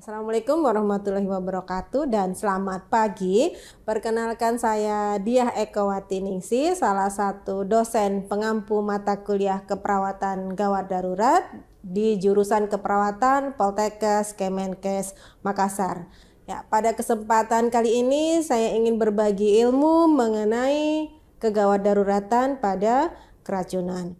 Assalamualaikum warahmatullahi wabarakatuh dan selamat pagi. Perkenalkan saya Diah Ekowati Ningsih, salah satu dosen pengampu mata kuliah keperawatan gawat darurat di jurusan keperawatan Poltekkes Kemenkes Makassar. Ya, pada kesempatan kali ini saya ingin berbagi ilmu mengenai kegawat daruratan pada keracunan.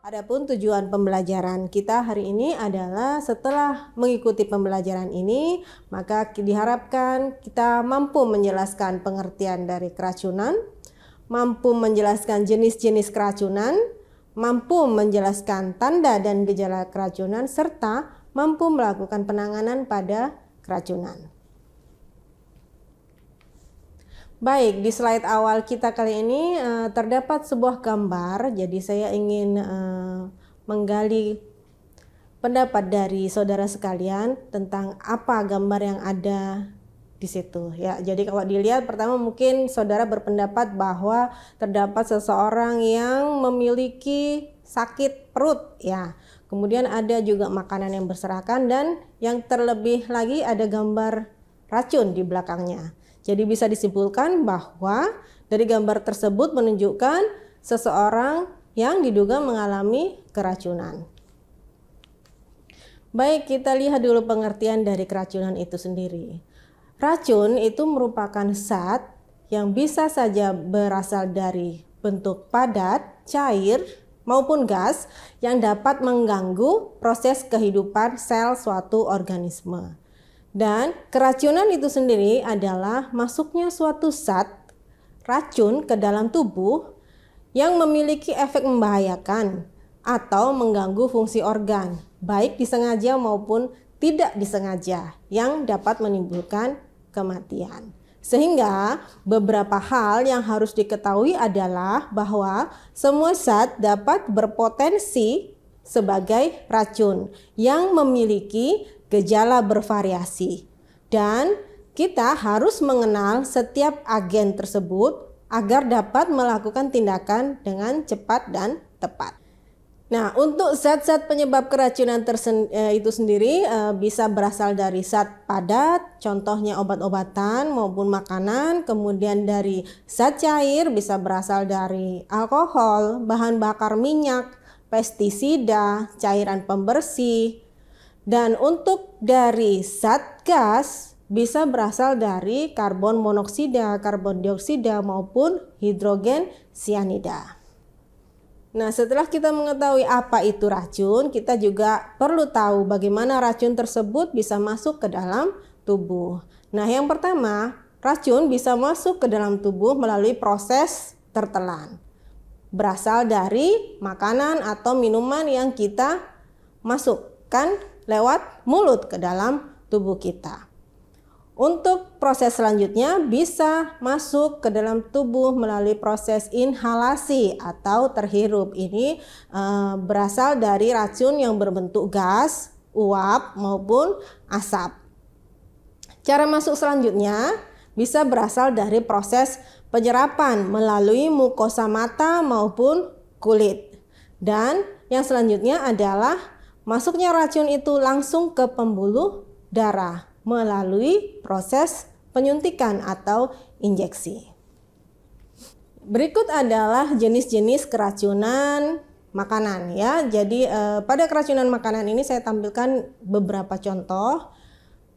Adapun tujuan pembelajaran kita hari ini adalah setelah mengikuti pembelajaran ini, maka diharapkan kita mampu menjelaskan pengertian dari keracunan, mampu menjelaskan jenis-jenis keracunan, mampu menjelaskan tanda dan gejala keracunan, serta mampu melakukan penanganan pada keracunan. Baik, di slide awal kita kali ini terdapat sebuah gambar. Jadi saya ingin menggali pendapat dari saudara sekalian tentang apa gambar yang ada di situ ya. Jadi kalau dilihat pertama mungkin saudara berpendapat bahwa terdapat seseorang yang memiliki sakit perut ya. Kemudian ada juga makanan yang berserakan dan yang terlebih lagi ada gambar racun di belakangnya. Jadi bisa disimpulkan bahwa dari gambar tersebut menunjukkan seseorang yang diduga mengalami keracunan. Baik, kita lihat dulu pengertian dari keracunan itu sendiri. Racun itu merupakan zat yang bisa saja berasal dari bentuk padat, cair, maupun gas yang dapat mengganggu proses kehidupan sel suatu organisme. Dan keracunan itu sendiri adalah masuknya suatu zat racun ke dalam tubuh yang memiliki efek membahayakan atau mengganggu fungsi organ, baik disengaja maupun tidak disengaja, yang dapat menimbulkan kematian. Sehingga beberapa hal yang harus diketahui adalah bahwa semua zat dapat berpotensi sebagai racun yang memiliki gejala bervariasi, dan kita harus mengenal setiap agen tersebut agar dapat melakukan tindakan dengan cepat dan tepat. Nah, untuk zat-zat penyebab keracunan itu sendiri bisa berasal dari zat padat, contohnya obat-obatan maupun makanan. Kemudian dari zat cair bisa berasal dari alkohol, bahan bakar minyak, pestisida, cairan pembersih. Dan untuk dari zat gas bisa berasal dari karbon monoksida, karbon dioksida maupun hidrogen sianida. Nah, setelah kita mengetahui apa itu racun, kita juga perlu tahu bagaimana racun tersebut bisa masuk ke dalam tubuh. Nah, yang pertama, racun bisa masuk ke dalam tubuh melalui proses tertelan. Berasal dari makanan atau minuman yang kita masukkan lewat mulut ke dalam tubuh kita. Untuk proses selanjutnya bisa masuk ke dalam tubuh melalui proses inhalasi atau terhirup. Ini berasal dari racun yang berbentuk gas, uap maupun asap. Cara masuk selanjutnya bisa berasal dari proses penyerapan melalui mukosa mata maupun kulit. Dan yang selanjutnya adalah masuknya racun itu langsung ke pembuluh darah melalui proses penyuntikan atau injeksi. Berikut adalah jenis-jenis keracunan makanan ya. Jadi pada keracunan makanan ini saya tampilkan beberapa contoh.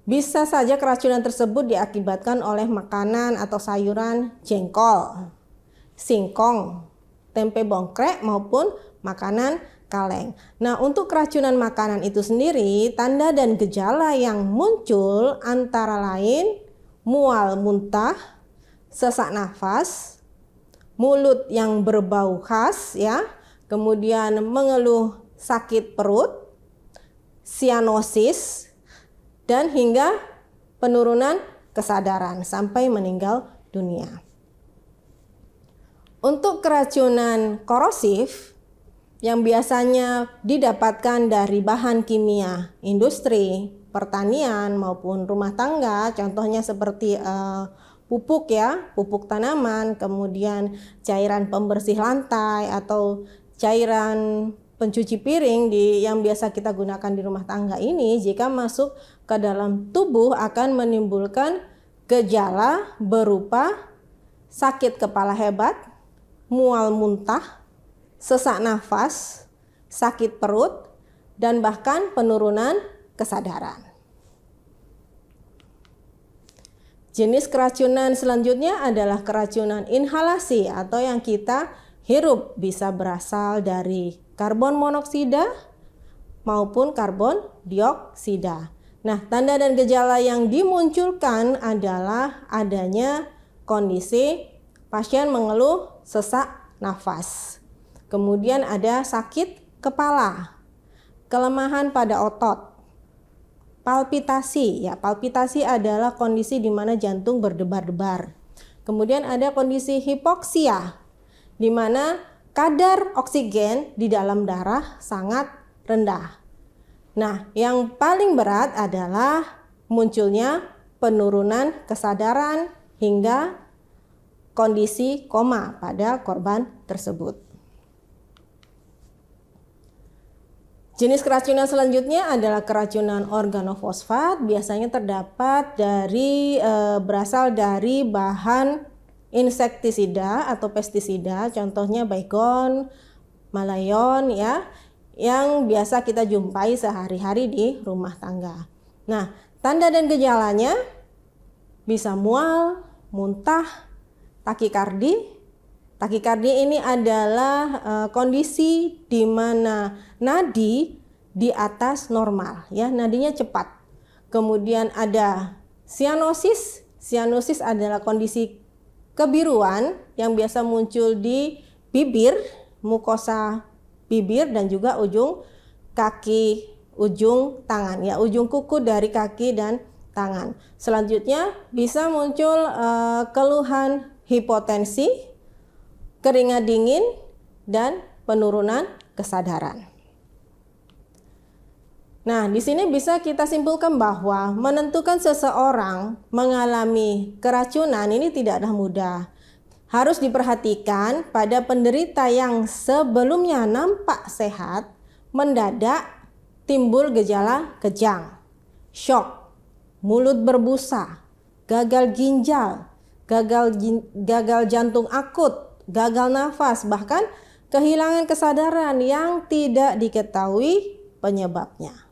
Bisa saja keracunan tersebut diakibatkan oleh makanan atau sayuran jengkol, singkong, tempe bongkrek maupun makanan kaleng. Nah, untuk keracunan makanan itu sendiri, tanda dan gejala yang muncul antara lain mual muntah, sesak nafas, mulut yang berbau khas ya, kemudian mengeluh sakit perut, sianosis, dan hingga penurunan kesadaran sampai meninggal dunia. Untuk keracunan korosif yang biasanya didapatkan dari bahan kimia industri, pertanian maupun rumah tangga, contohnya seperti pupuk ya, pupuk tanaman, kemudian cairan pembersih lantai atau cairan pencuci piring yang biasa kita gunakan di rumah tangga ini, jika masuk ke dalam tubuh akan menimbulkan gejala berupa sakit kepala hebat, mual muntah, sesak nafas, sakit perut, dan bahkan penurunan kesadaran. Jenis keracunan selanjutnya adalah keracunan inhalasi atau yang kita hirup, bisa berasal dari karbon monoksida maupun karbon dioksida. Nah, tanda dan gejala yang dimunculkan adalah adanya kondisi pasien mengeluh sesak nafas. Kemudian ada sakit kepala, kelemahan pada otot, palpitasi. Ya, palpitasi adalah kondisi di mana jantung berdebar-debar. Kemudian ada kondisi hipoksia, di mana kadar oksigen di dalam darah sangat rendah. Nah, yang paling berat adalah munculnya penurunan kesadaran hingga kondisi koma pada korban tersebut. Jenis keracunan selanjutnya adalah keracunan organofosfat, biasanya terdapat berasal dari bahan insektisida atau pestisida, contohnya baygon, malayon ya, yang biasa kita jumpai sehari-hari di rumah tangga. Nah, tanda dan gejalanya bisa mual, muntah, takikardi. Takikardi ini adalah kondisi di mana nadi di atas normal ya, nadinya cepat. Kemudian ada sianosis. Sianosis adalah kondisi kebiruan yang biasa muncul di bibir, mukosa bibir, dan juga ujung kaki, ujung tangan ya, ujung kuku dari kaki dan tangan. Selanjutnya bisa muncul keluhan hipotensi, keringat dingin, dan penurunan kesadaran. Nah, di sini bisa kita simpulkan bahwa menentukan seseorang mengalami keracunan ini tidaklah mudah. Harus diperhatikan pada penderita yang sebelumnya nampak sehat, mendadak timbul gejala kejang, shock, mulut berbusa, gagal ginjal, gagal jantung akut, gagal nafas, bahkan kehilangan kesadaran yang tidak diketahui penyebabnya.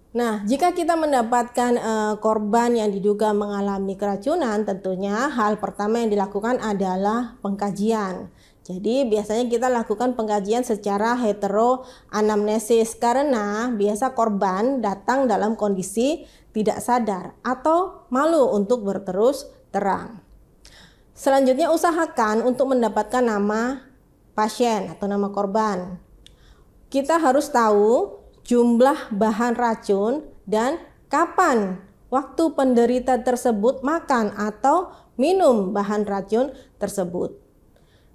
Nah, jika kita mendapatkan korban yang diduga mengalami keracunan, tentunya hal pertama yang dilakukan adalah pengkajian. Jadi biasanya kita lakukan pengkajian secara heteroanamnesis karena biasa korban datang dalam kondisi tidak sadar atau malu untuk berterus terang. Selanjutnya usahakan untuk mendapatkan nama pasien atau nama korban. Kita harus tahu jumlah bahan racun dan kapan waktu penderita tersebut makan atau minum bahan racun tersebut.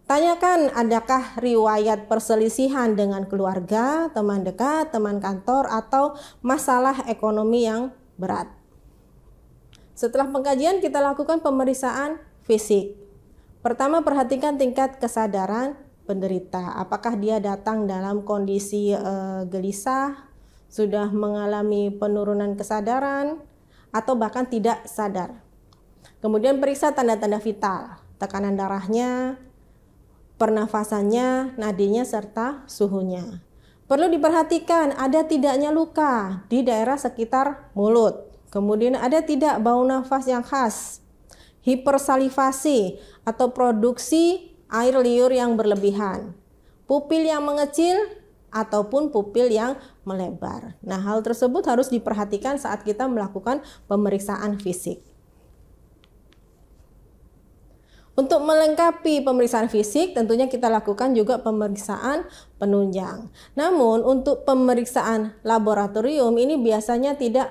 Tanyakan adakah riwayat perselisihan dengan keluarga, teman dekat, teman kantor, atau masalah ekonomi yang berat. Setelah pengkajian kita lakukan pemeriksaan fisik. Pertama, perhatikan tingkat kesadaran penderita. Apakah dia datang dalam kondisi gelisah, sudah mengalami penurunan kesadaran, atau bahkan tidak sadar. Kemudian periksa tanda-tanda vital, tekanan darahnya, pernafasannya, nadinya, serta suhunya. Perlu diperhatikan ada tidaknya luka di daerah sekitar mulut. Kemudian ada tidak bau nafas yang khas, hipersalivasi atau produksi air liur yang berlebihan, pupil yang mengecil ataupun pupil yang melebar. Nah, hal tersebut harus diperhatikan saat kita melakukan pemeriksaan fisik. Untuk melengkapi pemeriksaan fisik, tentunya kita lakukan juga pemeriksaan penunjang. Namun, untuk pemeriksaan laboratorium ini biasanya tidak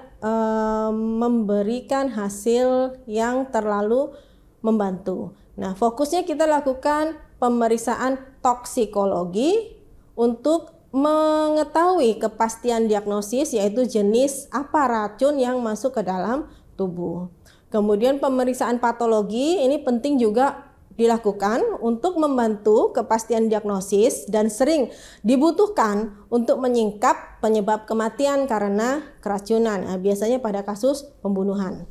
memberikan hasil yang terlalu membantu. Nah, fokusnya kita lakukan pemeriksaan toksikologi untuk mengetahui kepastian diagnosis, yaitu jenis apa racun yang masuk ke dalam tubuh. Kemudian pemeriksaan patologi ini penting juga dilakukan untuk membantu kepastian diagnosis dan sering dibutuhkan untuk menyingkap penyebab kematian karena keracunan, biasanya pada kasus pembunuhan.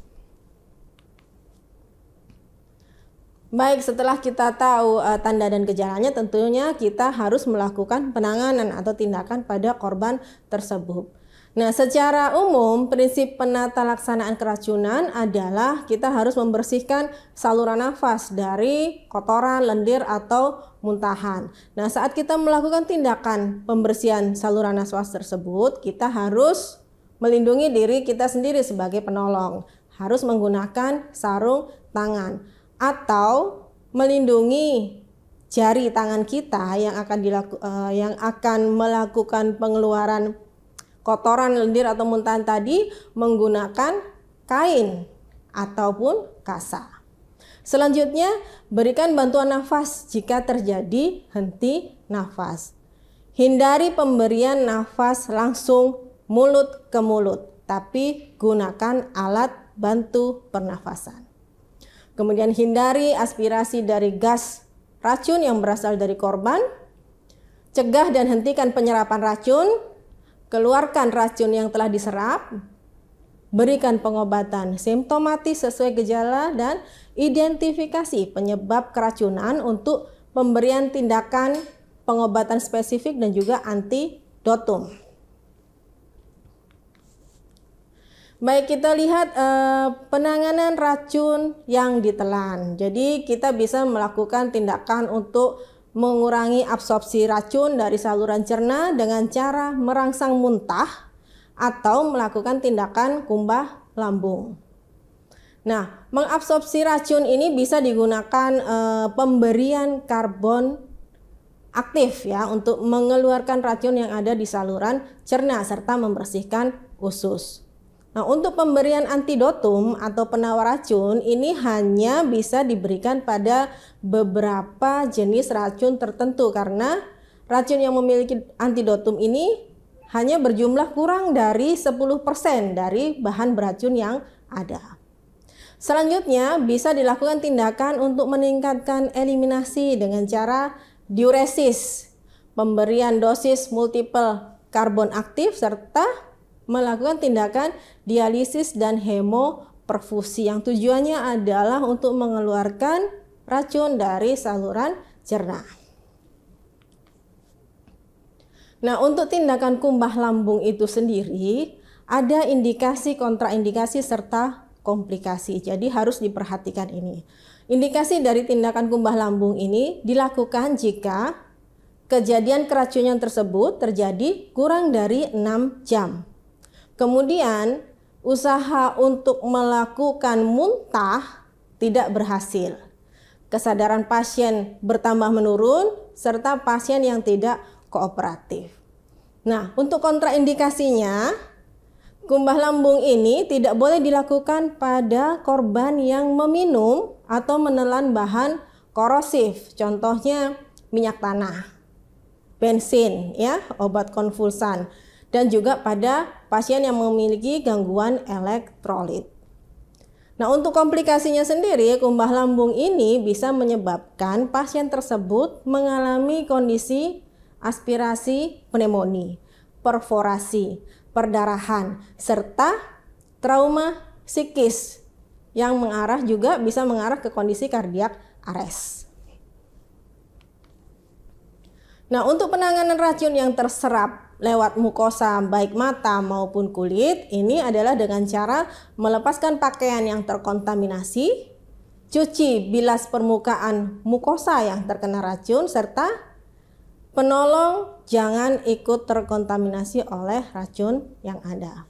Baik, setelah kita tahu tanda dan gejalanya, tentunya kita harus melakukan penanganan atau tindakan pada korban tersebut. Nah, secara umum prinsip penata laksanaan keracunan adalah kita harus membersihkan saluran nafas dari kotoran, lendir, atau muntahan. Nah, saat kita melakukan tindakan pembersihan saluran nafas tersebut, kita harus melindungi diri kita sendiri sebagai penolong. Harus menggunakan sarung tangan atau melindungi jari tangan kita yang akan melakukan pengeluaran kotoran, lendir, atau muntahan tadi menggunakan kain ataupun kasa. Selanjutnya, berikan bantuan nafas jika terjadi henti nafas. Hindari pemberian nafas langsung mulut ke mulut, tapi gunakan alat bantu pernafasan. Kemudian hindari aspirasi dari gas racun yang berasal dari korban. Cegah dan hentikan penyerapan racun. Keluarkan racun yang telah diserap, berikan pengobatan simptomatis sesuai gejala, dan identifikasi penyebab keracunan untuk pemberian tindakan pengobatan spesifik dan juga antidotum. Baik, kita lihat penanganan racun yang ditelan. Jadi kita bisa melakukan tindakan untuk mengurangi absorpsi racun dari saluran cerna dengan cara merangsang muntah atau melakukan tindakan kumbah lambung. Nah, mengabsorpsi racun ini bisa digunakan pemberian karbon aktif ya untuk mengeluarkan racun yang ada di saluran cerna serta membersihkan usus. Nah, untuk pemberian antidotum atau penawar racun ini hanya bisa diberikan pada beberapa jenis racun tertentu karena racun yang memiliki antidotum ini hanya berjumlah kurang dari 10% dari bahan beracun yang ada. Selanjutnya bisa dilakukan tindakan untuk meningkatkan eliminasi dengan cara diuresis, pemberian dosis multiple karbon aktif, serta melakukan tindakan dialisis dan hemoperfusi yang tujuannya adalah untuk mengeluarkan racun dari saluran cerna. Nah, untuk tindakan kumbah lambung itu sendiri ada indikasi, kontraindikasi, serta komplikasi. Jadi harus diperhatikan ini. Indikasi dari tindakan kumbah lambung ini dilakukan jika kejadian keracunan tersebut terjadi kurang dari 6 jam. Kemudian usaha untuk melakukan muntah tidak berhasil. Kesadaran pasien bertambah menurun serta pasien yang tidak kooperatif. Nah, untuk kontraindikasinya, kumbah lambung ini tidak boleh dilakukan pada korban yang meminum atau menelan bahan korosif, contohnya minyak tanah, bensin, ya, obat konvulsan, dan juga pada pasien yang memiliki gangguan elektrolit. Nah, untuk komplikasinya sendiri, kumbah lambung ini bisa menyebabkan pasien tersebut mengalami kondisi aspirasi pneumonia, perforasi, perdarahan, serta trauma psikis yang bisa mengarah ke kondisi kardiak arrest. Nah, untuk penanganan racun yang terserap lewat mukosa baik mata maupun kulit ini adalah dengan cara melepaskan pakaian yang terkontaminasi, cuci bilas permukaan mukosa yang terkena racun, serta penolong jangan ikut terkontaminasi oleh racun yang ada.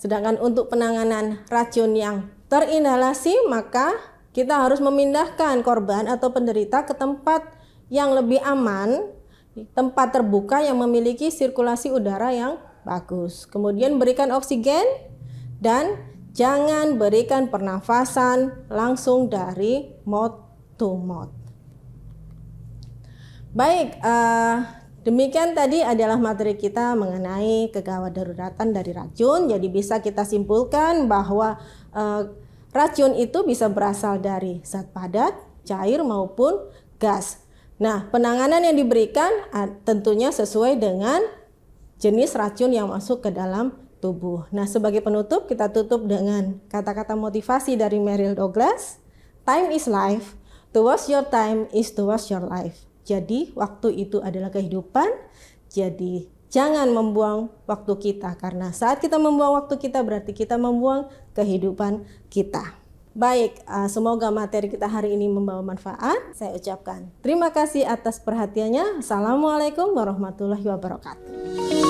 Sedangkan untuk penanganan racun yang terinhalasi, maka kita harus memindahkan korban atau penderita ke tempat yang lebih aman, tempat terbuka yang memiliki sirkulasi udara yang bagus. Kemudian berikan oksigen dan jangan berikan pernafasan langsung dari mouth to mouth. Baik, demikian tadi adalah materi kita mengenai kegawat daruratan dari racun. Jadi bisa kita simpulkan bahwa Racun itu bisa berasal dari zat padat, cair maupun gas. Nah, penanganan yang diberikan tentunya sesuai dengan jenis racun yang masuk ke dalam tubuh. Nah, sebagai penutup kita tutup dengan kata-kata motivasi dari Meryl Douglas. Time is life, to waste your time is to waste your life. Jadi, waktu itu adalah kehidupan. Jadi, jangan membuang waktu kita, karena saat kita membuang waktu kita berarti kita membuang kehidupan kita. Baik, semoga materi kita hari ini membawa manfaat. Saya ucapkan terima kasih atas perhatiannya. Assalamualaikum warahmatullahi wabarakatuh.